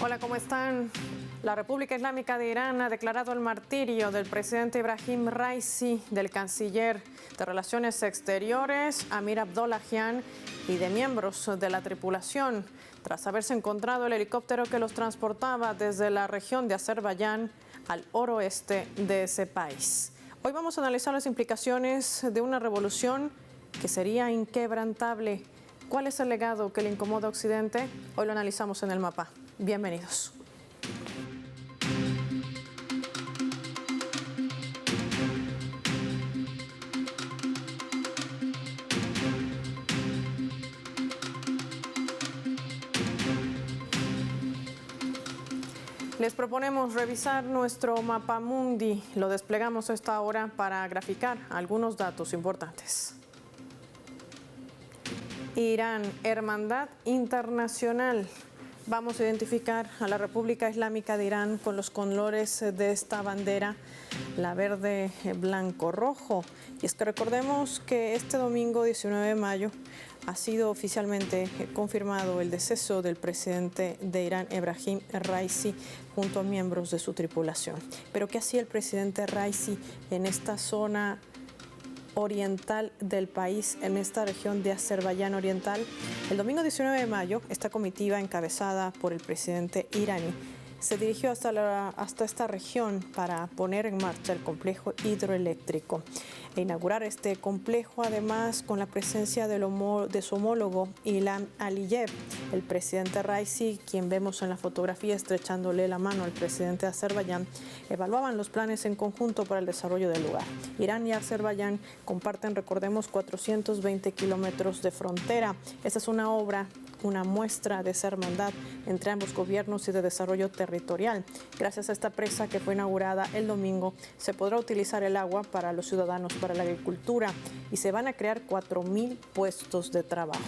Hola, ¿cómo están? La República Islámica de Irán ha declarado el martirio del presidente Ebrahim Raisi, del canciller de Relaciones Exteriores, Amir Abdollahian, y de miembros de la tripulación, tras haberse encontrado el helicóptero que los transportaba desde la región de Azerbaiyán al oeste de ese país. Hoy vamos a analizar las implicaciones de una revolución que sería inquebrantable. ¿Cuál es el legado que le incomoda a Occidente? Hoy lo analizamos en el mapa. Bienvenidos. Les proponemos revisar nuestro mapa mundi. Lo desplegamos a esta hora para graficar algunos datos importantes. Irán, hermandad internacional. Vamos a identificar a la República Islámica de Irán con los colores de esta bandera, la verde, blanco, rojo. Y es que recordemos que este domingo 19 de mayo ha sido oficialmente confirmado el deceso del presidente de Irán, Ebrahim Raisi, junto a miembros de su tripulación. Pero ¿qué hacía el presidente Raisi en esta zona oriental del país, en esta región de Azerbaiyán oriental? El domingo 19 de mayo, esta comitiva encabezada por el presidente iraní se dirigió hasta esta región para poner en marcha el complejo hidroeléctrico e inaugurar este complejo, además con la presencia de su homólogo Ilham Aliyev, el presidente Raisi, quien vemos en la fotografía estrechándole la mano al presidente de Azerbaiyán. Evaluaban los planes en conjunto para el desarrollo del lugar. Irán y Azerbaiyán comparten, recordemos, 420 kilómetros de frontera. Esta es una obra, una muestra de esa hermandad entre ambos gobiernos y de desarrollo territorial. Gracias a esta presa que fue inaugurada el domingo, se podrá utilizar el agua para los ciudadanos, para la agricultura, y se van a crear 4.000 puestos de trabajo.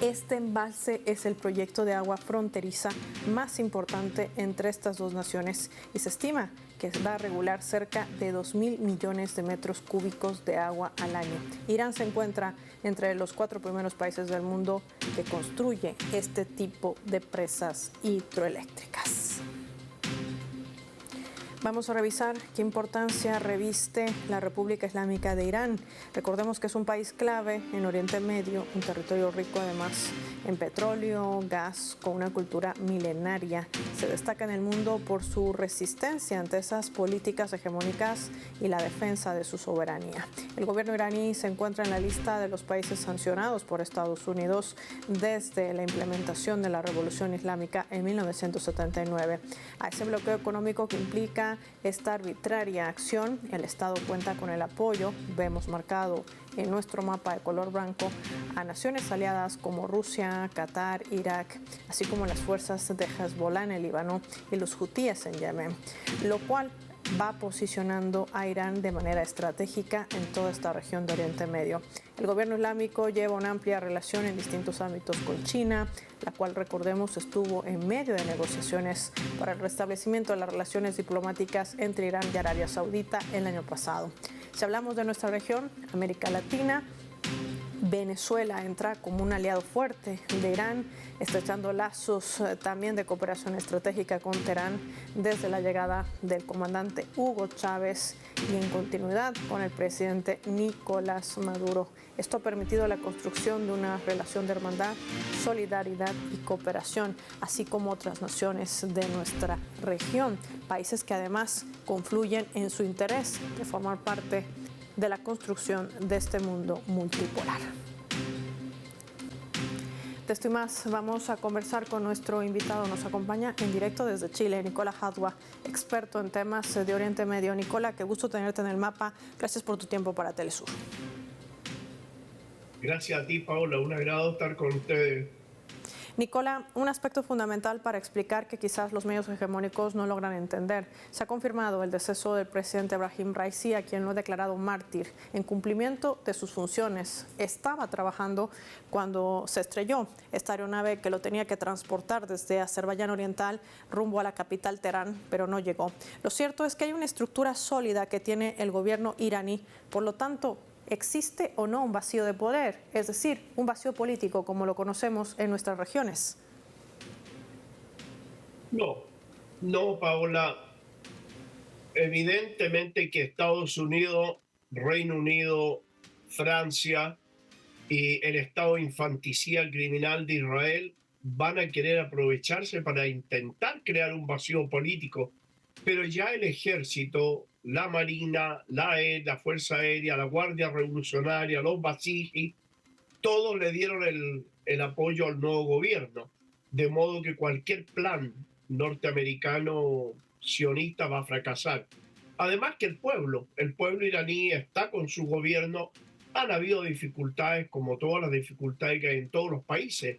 Este embalse es el proyecto de agua fronteriza más importante entre estas dos naciones y se estima que va a regular cerca de 2.000 millones de metros cúbicos de agua al año. Irán se encuentra entre los 4 primeros países del mundo que construye este tipo de presas hidroeléctricas. Vamos a revisar qué importancia reviste la República Islámica de Irán. Recordemos que es un país clave en Oriente Medio, un territorio rico además en petróleo, gas, con una cultura milenaria. Se destaca en el mundo por su resistencia ante esas políticas hegemónicas y la defensa de su soberanía. El gobierno iraní se encuentra en la lista de los países sancionados por Estados Unidos desde la implementación de la Revolución Islámica en 1979. A ese bloqueo económico que implica esta arbitraria acción, el Estado cuenta con el apoyo, vemos marcado en nuestro mapa de color blanco, a naciones aliadas como Rusia, Qatar, Irak, así como las fuerzas de Hezbollah en el Líbano y los hutíes en Yemen, lo cual va posicionando a Irán de manera estratégica en toda esta región de Oriente Medio. El gobierno islámico lleva una amplia relación en distintos ámbitos con China, la cual, recordemos, estuvo en medio de negociaciones para el restablecimiento de las relaciones diplomáticas entre Irán y Arabia Saudita el año pasado. Si hablamos de nuestra región, América Latina, Venezuela entra como un aliado fuerte de Irán, estrechando lazos también de cooperación estratégica con Teherán desde la llegada del comandante Hugo Chávez y en continuidad con el presidente Nicolás Maduro. Esto ha permitido la construcción de una relación de hermandad, solidaridad y cooperación, así como otras naciones de nuestra región, países que además confluyen en su interés de formar parte de la construcción de este mundo multipolar. De esto y más vamos a conversar con nuestro invitado. Nos acompaña en directo desde Chile, Nicola Hadwa, experto en temas de Oriente Medio. Nicola, qué gusto tenerte en el mapa. Gracias por tu tiempo para Telesur. Gracias a ti, Paola. Un agrado estar con ustedes. Nicola, un aspecto fundamental para explicar que quizás los medios hegemónicos no logran entender. Se ha confirmado el deceso del presidente Ebrahim Raisi, a quien lo ha declarado mártir en cumplimiento de sus funciones. Estaba trabajando cuando se estrelló esta aeronave que lo tenía que transportar desde Azerbaiyán Oriental rumbo a la capital Teherán, pero no llegó. Lo cierto es que hay una estructura sólida que tiene el gobierno iraní, por lo tanto, ¿existe o no un vacío de poder? Es decir, un vacío político como lo conocemos en nuestras regiones. No, no, Paola. Evidentemente que Estados Unidos, Reino Unido, Francia y el Estado infanticida criminal de Israel van a querer aprovecharse para intentar crear un vacío político, pero ya el ejército, la marina, la Fuerza Aérea, la Guardia Revolucionaria, los Basiji, todos le dieron el apoyo al nuevo gobierno, de modo que cualquier plan norteamericano sionista va a fracasar. Además que el pueblo iraní está con su gobierno. Han habido dificultades como todas las dificultades que hay en todos los países,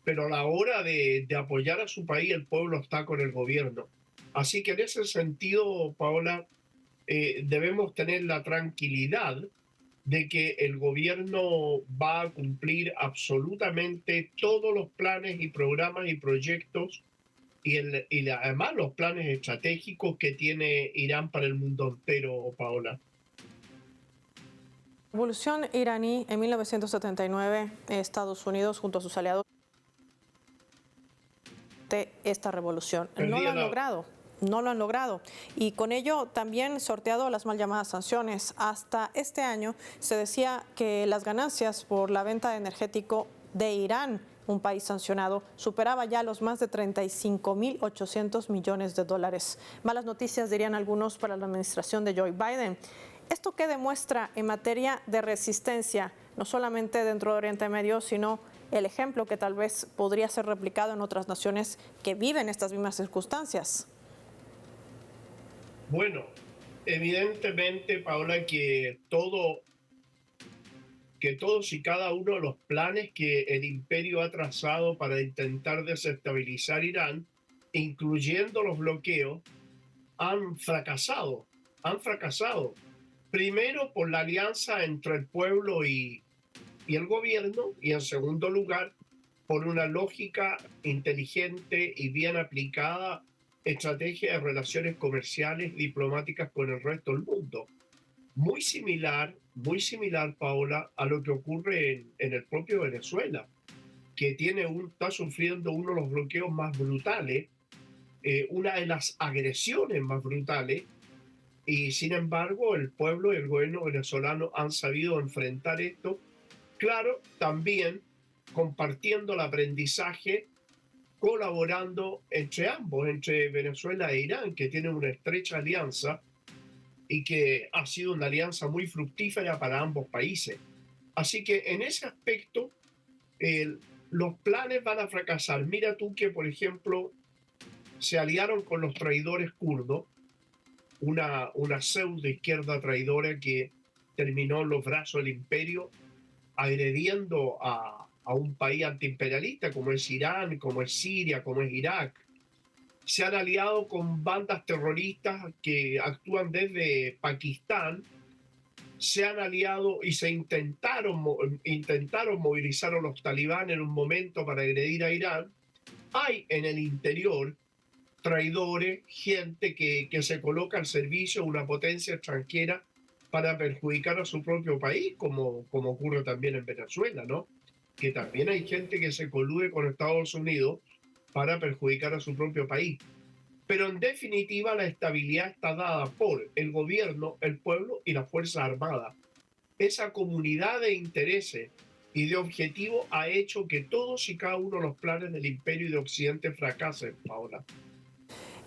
pero a la hora de apoyar a su país el pueblo está con el gobierno. Así que en ese sentido, Paola, debemos tener la tranquilidad de que el gobierno va a cumplir absolutamente todos los planes y programas y proyectos además los planes estratégicos que tiene Irán para el mundo entero, Paola. Revolución iraní en 1979, Estados Unidos junto a sus aliados de esta revolución. No lo han logrado. No lo han logrado y con ello también sorteado las mal llamadas sanciones. Hasta este año se decía que las ganancias por la venta de energético de Irán, un país sancionado, superaba ya los más de 35.800 millones de dólares. Malas noticias, dirían algunos, para la administración de Joe Biden. ¿Esto qué demuestra en materia de resistencia, no solamente dentro de Oriente Medio, sino el ejemplo que tal vez podría ser replicado en otras naciones que viven estas mismas circunstancias? Bueno, evidentemente, Paola, que todos y cada uno de los planes que el imperio ha trazado para intentar desestabilizar Irán, incluyendo los bloqueos, han fracasado. Han fracasado. Primero por la alianza entre el pueblo y el gobierno, y en segundo lugar por una lógica inteligente y bien aplicada estrategia de relaciones comerciales diplomáticas con el resto del mundo. Muy similar, Paola, a lo que ocurre en el propio Venezuela, que está sufriendo uno de los bloqueos más brutales, una de las agresiones más brutales, y sin embargo el pueblo y el gobierno venezolano han sabido enfrentar esto, claro, también compartiendo el aprendizaje, colaborando entre ambos, entre Venezuela e Irán, que tienen una estrecha alianza y que ha sido una alianza muy fructífera para ambos países. Así que en ese aspecto, los planes van a fracasar. Mira tú que, por ejemplo, se aliaron con los traidores kurdos, una pseudo izquierda traidora que terminó en los brazos del imperio, agrediendo a un país antiimperialista como es Irán, como es Siria, como es Irak. Se han aliado con bandas terroristas que actúan desde Pakistán, se han aliado y se intentaron movilizar a los talibanes en un momento para agredir a Irán. Hay en el interior traidores, gente que se coloca al servicio de una potencia extranjera para perjudicar a su propio país, como ocurre también en Venezuela, ¿no? Que también hay gente que se colude con Estados Unidos para perjudicar a su propio país. Pero en definitiva la estabilidad está dada por el gobierno, el pueblo y las Fuerzas Armadas. Esa comunidad de intereses y de objetivos ha hecho que todos y cada uno de los planes del imperio y de Occidente fracasen, Paola.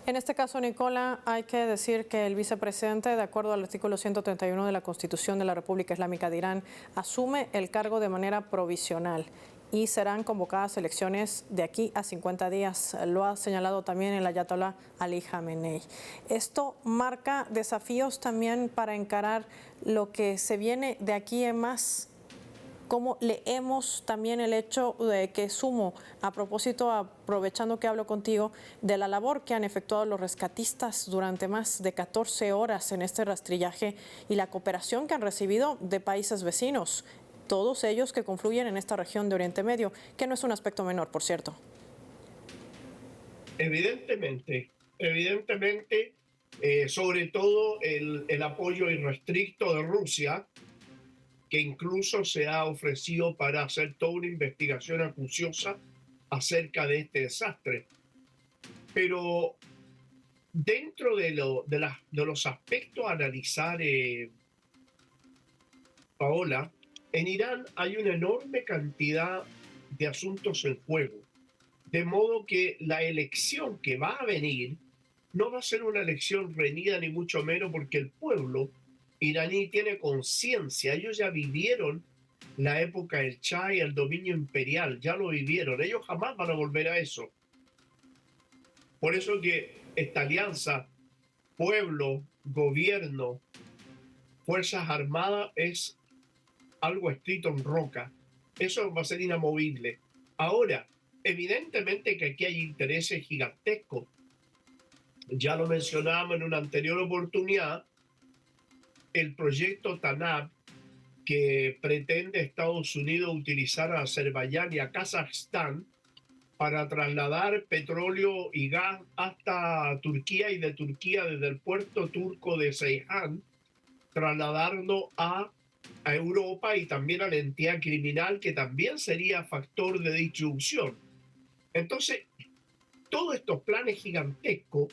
En este caso, Nicola, hay que decir que el vicepresidente, de acuerdo al artículo 131 de la Constitución de la República Islámica de Irán, asume el cargo de manera provisional y serán convocadas elecciones de aquí a 50 días. Lo ha señalado también el ayatolá Ali Khamenei. Esto marca desafíos también para encarar lo que se viene de aquí en más. ¿Cómo leemos también el hecho de que sumo, a propósito, aprovechando que hablo contigo, de la labor que han efectuado los rescatistas durante más de 14 horas en este rastrillaje y la cooperación que han recibido de países vecinos, todos ellos que confluyen en esta región de Oriente Medio, que no es un aspecto menor, por cierto? Evidentemente, sobre todo el apoyo irrestricto de Rusia, que incluso se ha ofrecido para hacer toda una investigación acuciosa acerca de este desastre. Pero dentro de los aspectos a analizar, Paola, en Irán hay una enorme cantidad de asuntos en juego. De modo que la elección que va a venir no va a ser una elección reñida ni mucho menos, porque el pueblo iraní tiene conciencia. Ellos ya vivieron la época del Shah y el dominio imperial, ya lo vivieron. Ellos jamás van a volver a eso. Por eso que esta alianza, pueblo, gobierno, fuerzas armadas, es algo escrito en roca. Eso va a ser inamovible. Ahora, evidentemente que aquí hay intereses gigantescos. Ya lo mencionábamos en una anterior oportunidad, el proyecto TANAP, que pretende Estados Unidos utilizar a Azerbaiyán y a Kazajstán para trasladar petróleo y gas hasta Turquía, y de Turquía, desde el puerto turco de Ceyhan, trasladarlo a Europa y también a la entidad criminal, que también sería factor de distribución. Entonces, todos estos planes gigantescos,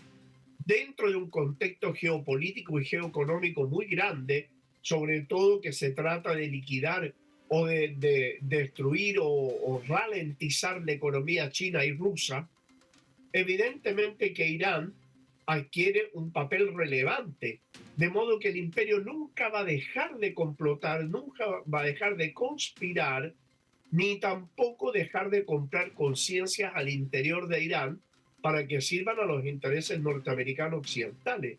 dentro de un contexto geopolítico y geoeconómico muy grande, sobre todo que se trata de liquidar o de destruir o ralentizar la economía china y rusa, evidentemente que Irán adquiere un papel relevante, de modo que el imperio nunca va a dejar de complotar, nunca va a dejar de conspirar, ni tampoco dejar de comprar conciencias al interior de Irán para que sirvan a los intereses norteamericanos occidentales.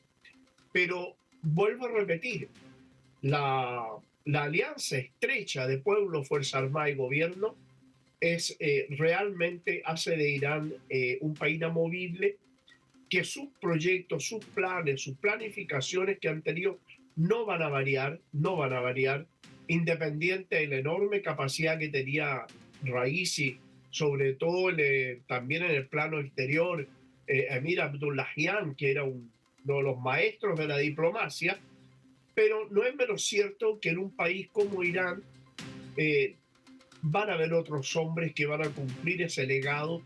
Pero vuelvo a repetir, la alianza estrecha de pueblo, fuerza armada y gobierno es realmente hace de Irán un país inamovible, que sus proyectos, sus planes, sus planificaciones que han tenido no van a variar, independiente de la enorme capacidad que tenía Raisi, sobre todo también en el plano exterior, Emir Abdullahian, que era uno de los maestros de la diplomacia. Pero no es menos cierto que en un país como Irán van a haber otros hombres que van a cumplir ese legado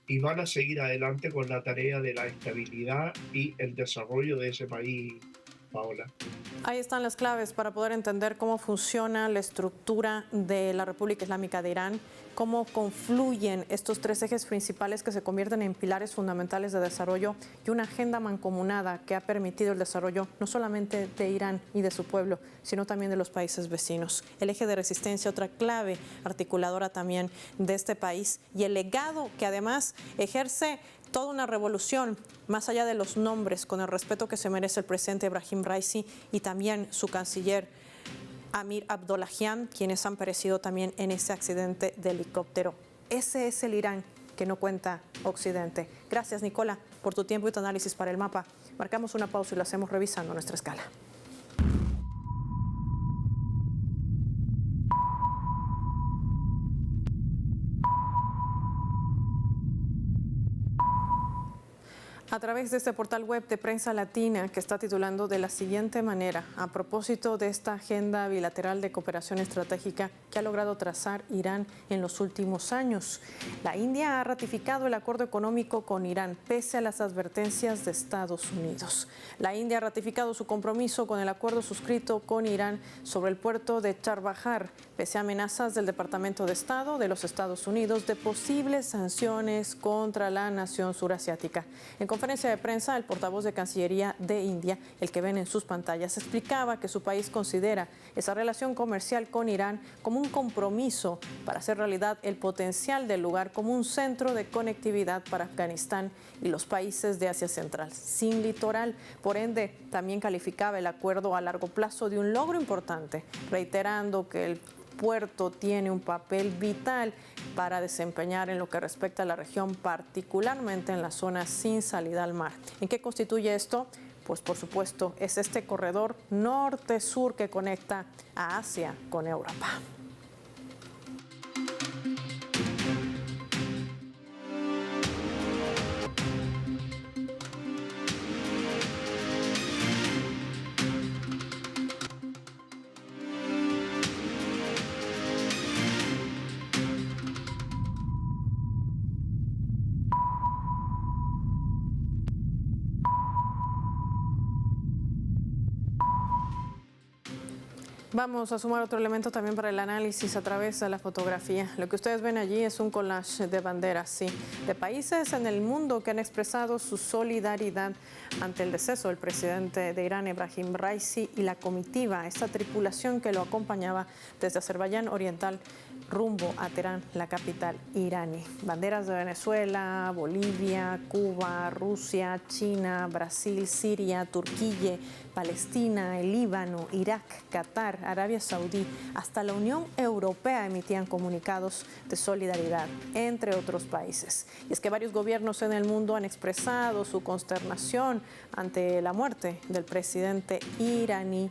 y van a seguir adelante con la tarea de la estabilidad y el desarrollo de ese país, Paola. Ahí están las claves para poder entender cómo funciona la estructura de la República Islámica de Irán, cómo confluyen estos tres ejes principales que se convierten en pilares fundamentales de desarrollo y una agenda mancomunada que ha permitido el desarrollo no solamente de Irán y de su pueblo, sino también de los países vecinos. El eje de resistencia, otra clave articuladora también de este país, y el legado que además ejerce toda una revolución, más allá de los nombres, con el respeto que se merece el presidente Ebrahim Raisi y también su canciller Amir Abdollahian, quienes han perecido también en ese accidente de helicóptero. Ese es el Irán que no cuenta Occidente. Gracias, Nicola, por tu tiempo y tu análisis para el mapa. Marcamos una pausa y lo hacemos revisando nuestra escala. A través de este portal web de Prensa Latina, que está titulando de la siguiente manera, a propósito de esta agenda bilateral de cooperación estratégica que ha logrado trazar Irán en los últimos años. La India ha ratificado el acuerdo económico con Irán, pese a las advertencias de Estados Unidos. La India ha ratificado su compromiso con el acuerdo suscrito con Irán sobre el puerto de Charbajar, pese a amenazas del Departamento de Estado de los Estados Unidos de posibles sanciones contra la nación surasiática. En conferencia de prensa, el portavoz de Cancillería de India, el que ven en sus pantallas, explicaba que su país considera esa relación comercial con Irán como un compromiso para hacer realidad el potencial del lugar como un centro de conectividad para Afganistán y los países de Asia Central, sin litoral. Por ende, también calificaba el acuerdo a largo plazo de un logro importante, reiterando que el puerto tiene un papel vital para desempeñar en lo que respecta a la región, particularmente en la zona sin salida al mar. ¿En qué constituye esto? Pues por supuesto es este corredor norte-sur que conecta a Asia con Europa. Vamos a sumar otro elemento también para el análisis a través de la fotografía. Lo que ustedes ven allí es un collage de banderas, sí, de países en el mundo que han expresado su solidaridad ante el deceso del presidente de Irán, Ebrahim Raisi, y la comitiva, esta tripulación que lo acompañaba desde Azerbaiyán Oriental rumbo a Teherán, la capital iraní. Banderas de Venezuela, Bolivia, Cuba, Rusia, China, Brasil, Siria, Turquía, Palestina, el Líbano, Irak, Qatar, Arabia Saudí, hasta la Unión Europea emitían comunicados de solidaridad, entre otros países. Y es que varios gobiernos en el mundo han expresado su consternación ante la muerte del presidente iraní,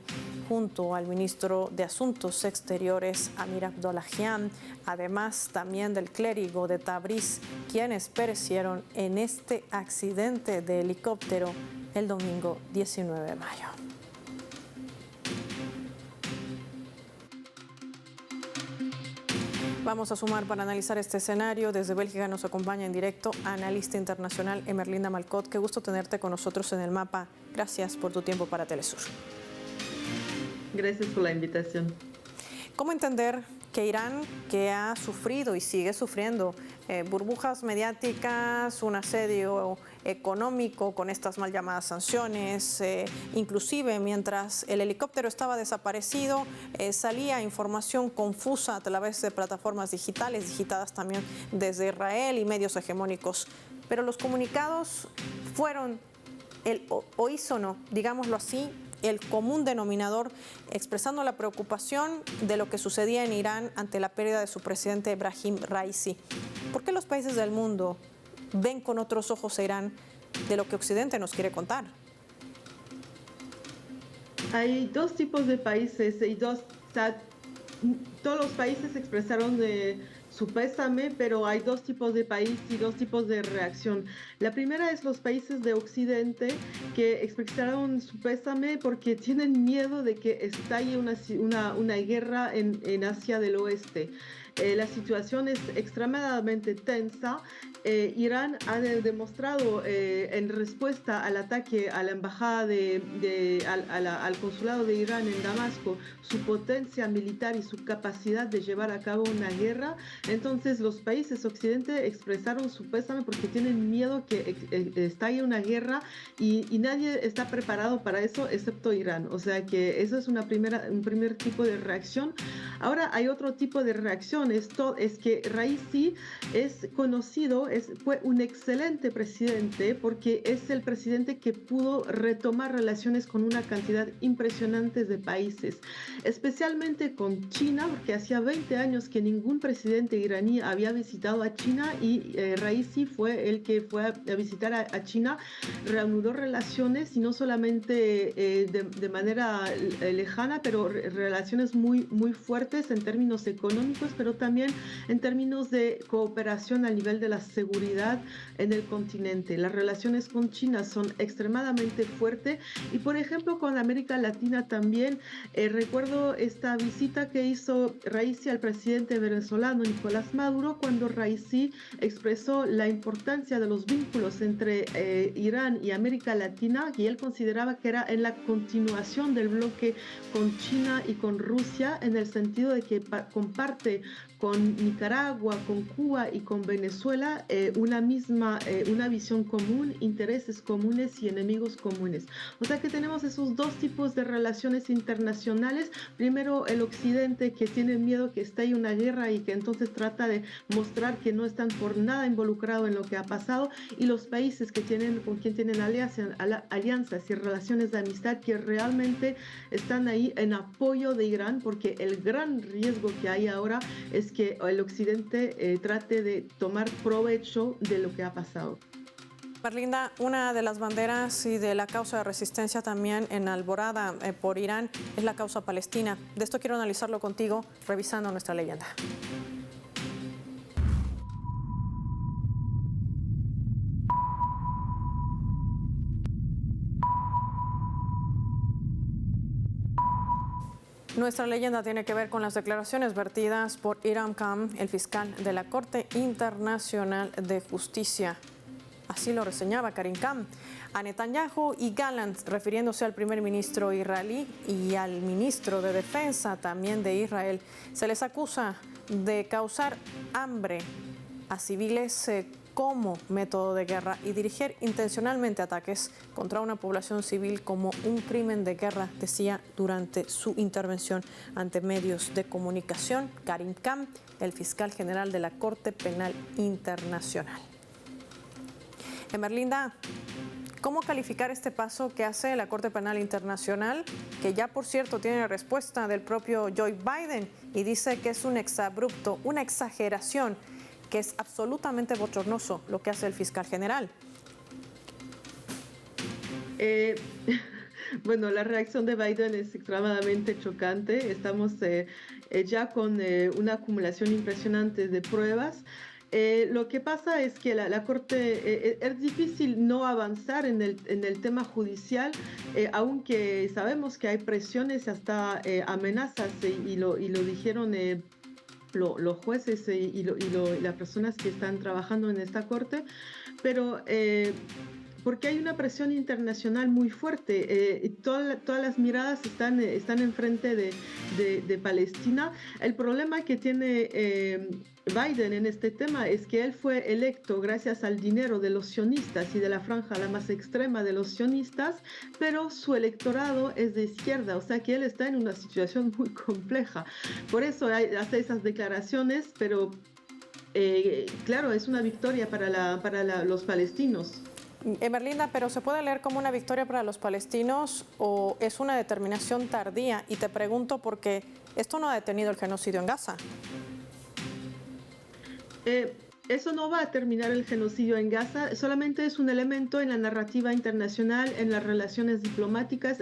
junto al ministro de Asuntos Exteriores, Amir Abdollahian, además también del clérigo de Tabriz, quienes perecieron en este accidente de helicóptero el domingo 19 de mayo. Vamos a sumar para analizar este escenario. Desde Bélgica nos acompaña en directo analista internacional Emerlinda Malcot. Qué gusto tenerte con nosotros en el mapa. Gracias por tu tiempo para Telesur. Gracias por la invitación. ¿Cómo entender que Irán, que ha sufrido y sigue sufriendo burbujas mediáticas, un asedio económico con estas mal llamadas sanciones, inclusive mientras el helicóptero estaba desaparecido, salía información confusa a través de plataformas digitales, digitadas también desde Israel y medios hegemónicos, pero los comunicados fueron el unísono, digámoslo así, el común denominador, expresando la preocupación de lo que sucedía en Irán ante la pérdida de su presidente Ebrahim Raisi. ¿Por qué los países del mundo ven con otros ojos a Irán de lo que Occidente nos quiere contar? Hay dos tipos de países y todos los países expresaron su pésame, pero hay dos tipos de país y dos tipos de reacción. La primera es los países de Occidente que expresaron su pésame porque tienen miedo de que estalle una guerra en Asia del Oeste. La situación es extremadamente tensa. Irán ha demostrado en respuesta al ataque a la embajada al consulado de Irán en Damasco su potencia militar y su capacidad de llevar a cabo una guerra. Entonces los países occidentales expresaron su pésame porque tienen miedo que estalle una guerra y nadie está preparado para eso excepto Irán. O sea que eso es un primer tipo de reacción. Ahora hay otro tipo de reacción. Esto es que Raisi es conocido, fue un excelente presidente porque es el presidente que pudo retomar relaciones con una cantidad impresionante de países, especialmente con China, porque hacía 20 años que ningún presidente iraní había visitado a China y Raisi fue el que fue a visitar a China, reanudó relaciones y no solamente de manera lejana, pero relaciones muy, muy fuertes en términos económicos, pero también en términos de cooperación a nivel de la seguridad en el continente. Las relaciones con China son extremadamente fuertes y, por ejemplo, con América Latina también. Recuerdo esta visita que hizo Raisi al presidente venezolano Nicolás Maduro, cuando Raisi expresó la importancia de los vínculos entre Irán y América Latina, y él consideraba que era en la continuación del bloque con China y con Rusia, en el sentido de que comparte con Nicaragua, con Cuba y con Venezuela una visión común, intereses comunes y enemigos comunes. O sea que tenemos esos dos tipos de relaciones internacionales. Primero, el occidente, que tiene miedo que estalle una guerra y que entonces trata de mostrar que no están por nada involucrados en lo que ha pasado, y los países con quien tienen alianzas y relaciones de amistad que realmente están ahí en apoyo de Irán, porque el gran riesgo que hay ahora es que el occidente trate de tomar provecho de lo que ha pasado. Emerlinda, una de las banderas y de la causa de resistencia también enalborada por Irán es la causa palestina. De esto quiero analizarlo contigo, revisando nuestra leyenda. Nuestra leyenda tiene que ver con las declaraciones vertidas por Iram Khan, el fiscal de la Corte Internacional de Justicia. Así lo reseñaba Karim Khan. A Netanyahu y Gallant, refiriéndose al primer ministro israelí y al ministro de Defensa también de Israel, se les acusa de causar hambre a civiles como método de guerra y dirigir intencionalmente ataques contra una población civil como un crimen de guerra, decía durante su intervención ante medios de comunicación Karim Khan, el fiscal general de la Corte Penal Internacional. Emerlinda, ¿cómo calificar este paso que hace la Corte Penal Internacional, que ya por cierto tiene respuesta del propio Joe Biden y dice que es un exabrupto, una exageración, que es absolutamente bochornoso lo que hace el fiscal general? Bueno, la reacción de Biden es extremadamente chocante. Estamos ya con una acumulación impresionante de pruebas. Lo que pasa es que la Corte, es difícil no avanzar en el tema judicial, aunque sabemos que hay presiones, hasta amenazas, y lo dijeron los jueces y las personas que están trabajando en esta Corte, pero porque hay una presión internacional muy fuerte. Todas las miradas están enfrente de Palestina. El problema que tiene Biden en este tema es que él fue electo gracias al dinero de los sionistas y de la franja la más extrema de los sionistas, pero su electorado es de izquierda, o sea que él está en una situación muy compleja. Por eso hace esas declaraciones, pero claro, es una victoria para los palestinos. Emerlinda, pero ¿se puede leer como una victoria para los palestinos o es una determinación tardía? Y te pregunto porque esto no ha detenido el genocidio en Gaza. Eso no va a terminar el genocidio en Gaza, solamente es un elemento en la narrativa internacional, en las relaciones diplomáticas.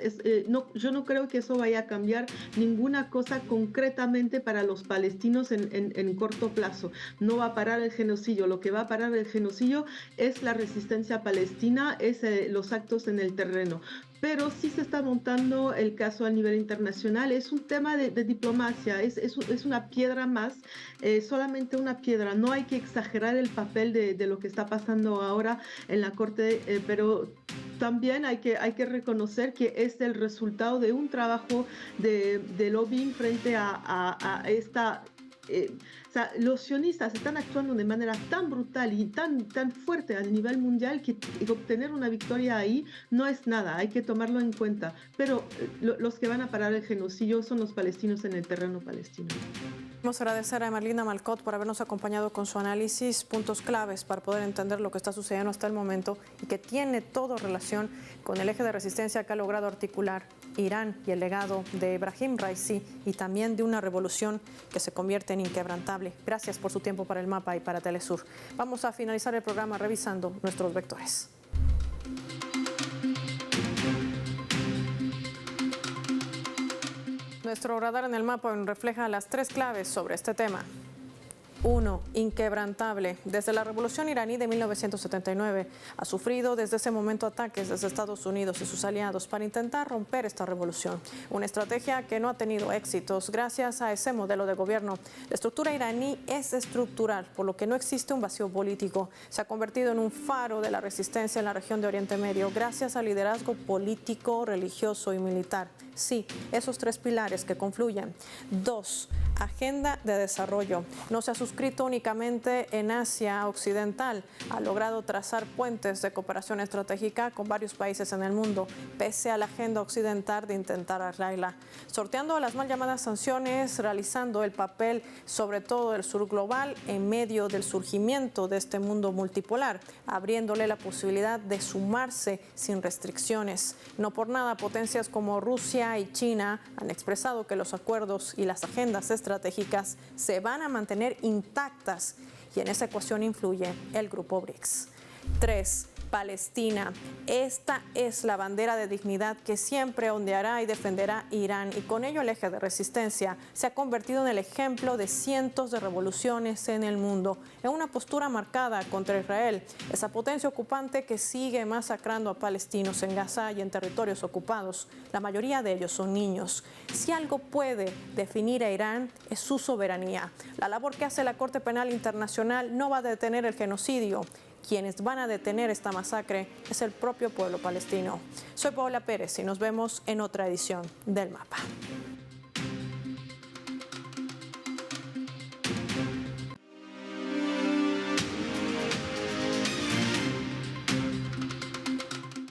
Yo no creo que eso vaya a cambiar ninguna cosa concretamente para los palestinos en corto plazo. No va a parar el genocidio. Lo que va a parar el genocidio es la resistencia palestina, es los actos en el terreno. Pero sí se está montando el caso a nivel internacional. Es un tema de diplomacia, es una piedra más, solamente una piedra. No hay que exagerar el papel de lo que está pasando ahora en la Corte, pero también hay que reconocer que es el resultado de un trabajo de lobbying frente a esta... o sea, los sionistas están actuando de manera tan brutal y tan fuerte a nivel mundial que obtener una victoria ahí no es nada, hay que tomarlo en cuenta. Pero los que van a parar el genocidio son los palestinos en el terreno palestino. Queremos agradecer a Emerlinda Malcott por habernos acompañado con su análisis, puntos claves para poder entender lo que está sucediendo hasta el momento y que tiene todo relación con el eje de resistencia que ha logrado articular Irán y el legado de Ebrahim Raisi y también de una revolución que se convierte en inquebrantable. Gracias por su tiempo para el Mapa y para Telesur. Vamos a finalizar el programa revisando nuestros vectores. Nuestro radar en el mapa refleja las tres claves sobre este tema. 1. Inquebrantable. Desde la Revolución iraní de 1979 ha sufrido desde ese momento ataques desde Estados Unidos y sus aliados para intentar romper esta revolución. Una estrategia que no ha tenido éxitos gracias a ese modelo de gobierno. La estructura iraní es estructural, por lo que no existe un vacío político. Se ha convertido en un faro de la resistencia en la región de Oriente Medio gracias al liderazgo político, religioso y militar. Sí, esos tres pilares que confluyen. 2. Agenda de desarrollo. No se ha suscrito únicamente en Asia Occidental. Ha logrado trazar puentes de cooperación estratégica con varios países en el mundo, pese a la agenda occidental de intentar arreglarla. Sorteando las mal llamadas sanciones, realizando el papel sobre todo del sur global en medio del surgimiento de este mundo multipolar, abriéndole la posibilidad de sumarse sin restricciones. No por nada, potencias como Rusia y China han expresado que los acuerdos y las agendas estratégicas se van a mantener intactas y en esa ecuación influye el grupo BRICS. 3. Palestina. Esta es la bandera de dignidad que siempre ondeará y defenderá Irán y con ello el eje de resistencia se ha convertido en el ejemplo de cientos de revoluciones en el mundo, en una postura marcada contra Israel, esa potencia ocupante que sigue masacrando a palestinos en Gaza y en territorios ocupados. La mayoría de ellos son niños. Si algo puede definir a Irán es su soberanía. La labor que hace la Corte Penal Internacional no va a detener el genocidio. quienes van a detener esta masacre es el propio pueblo palestino. Soy Paola Pérez y nos vemos en otra edición del Mapa.